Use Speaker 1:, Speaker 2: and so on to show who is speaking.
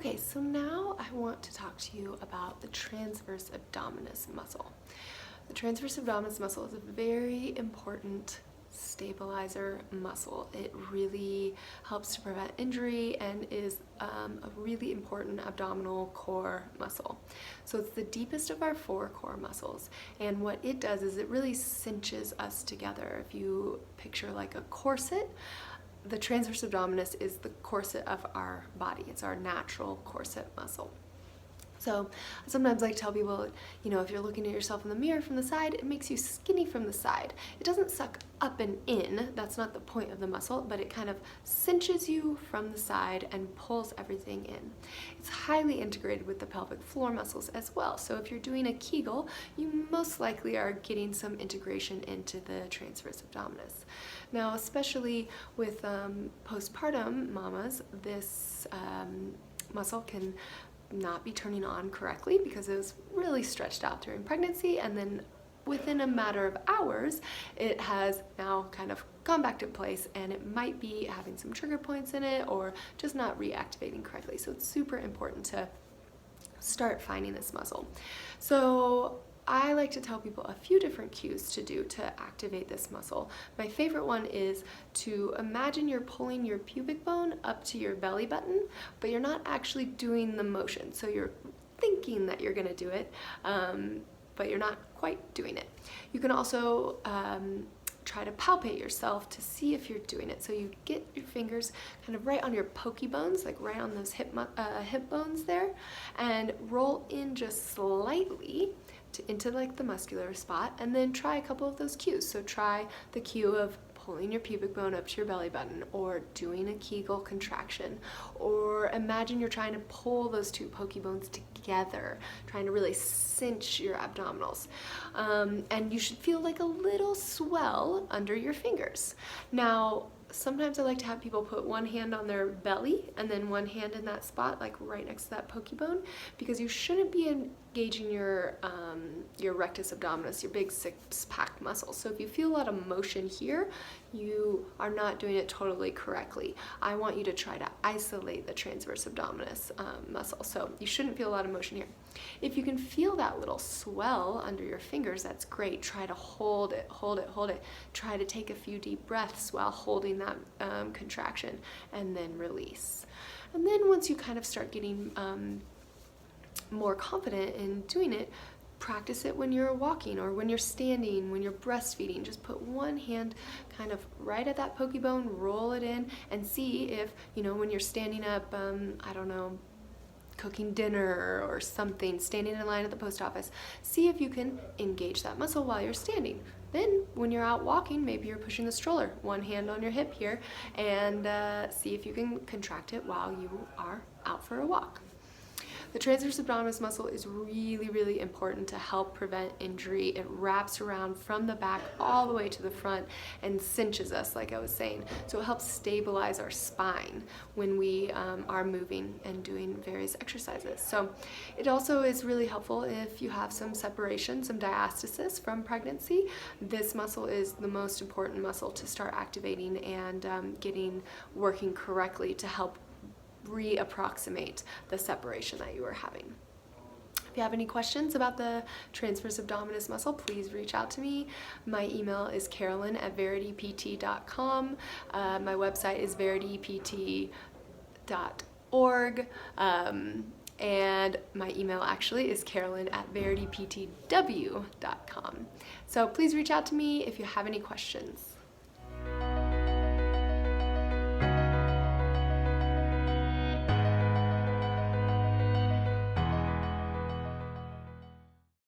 Speaker 1: Okay, so now I want to talk to you about the transverse abdominis muscle. The transverse abdominis muscle is a very important stabilizer muscle. It really helps to prevent injury and is a really important abdominal core muscle. So it's the deepest of our four core muscles, and what it does is it really cinches us together. If you picture like a corset, the transverse abdominis is the corset of our body. It's our natural corset muscle. So I sometimes like to tell people, if you're looking at yourself in the mirror from the side, it makes you skinny from the side. It doesn't suck up and in, that's not the point of the muscle, but it kind of cinches you from the side and pulls everything in. It's highly integrated with the pelvic floor muscles as well. So if you're doing a Kegel, you most likely are getting some integration into the transverse abdominis. Now, especially with postpartum mamas, this muscle can not be turning on correctly because it was really stretched out during pregnancy, and then within a matter of hours it has now kind of gone back to place, and it might be having some trigger points in it or just not reactivating correctly. So it's super important to start finding this muscle. So I like to tell people a few different cues to do to activate this muscle. My favorite one is to imagine you're pulling your pubic bone up to your belly button, but you're not actually doing the motion. So you're thinking that you're gonna do it, but you're not quite doing it. You can also try to palpate yourself to see if you're doing it. So you get your fingers kind of right on your pokey bones, like right on those hip bones there, and roll in just slightly into like the muscular spot, and then try a couple of those cues. So try the cue of pulling your pubic bone up to your belly button, or doing a Kegel contraction, or imagine you're trying to pull those two pokey bones together, trying to really cinch your abdominals. And you should feel like a little swell under your fingers. Now, sometimes I like to have people put one hand on their belly and then one hand in that spot, like right next to that pokey bone, because you shouldn't be engaging your rectus abdominis, your big six-pack muscle. So if you feel a lot of motion here, you are not doing it totally correctly. I want you to try to isolate the transverse abdominis muscle. So you shouldn't feel a lot of motion here. If you can feel that little swell under your fingers, that's great. Try to hold it, hold it, hold it. Try to take a few deep breaths while holding that contraction, and then release. And then once you kind of start getting more confident in doing it, practice it when you're walking or when you're standing, when you're breastfeeding. Just put one hand kind of right at that pokey bone, roll it in, and see if, when you're standing up, I don't know, cooking dinner or something, standing in line at the post office, see if you can engage that muscle while you're standing. Then when you're out walking, maybe you're pushing the stroller, one hand on your hip here, and see if you can contract it while you are out for a walk. The transverse abdominis muscle is really, really important to help prevent injury. It wraps around from the back all the way to the front and cinches us, like I was saying. So it helps stabilize our spine when we are moving and doing various exercises. So it also is really helpful if you have some separation, some diastasis from pregnancy. This muscle is the most important muscle to start activating and working correctly to help reapproximate the separation that you were having. If you have any questions about the transverse abdominis muscle, please reach out to me. My email is carolyn@veritypt.com. My website is veritypt.org. And my email actually is carolyn@verityptw.com. So please reach out to me if you have any questions.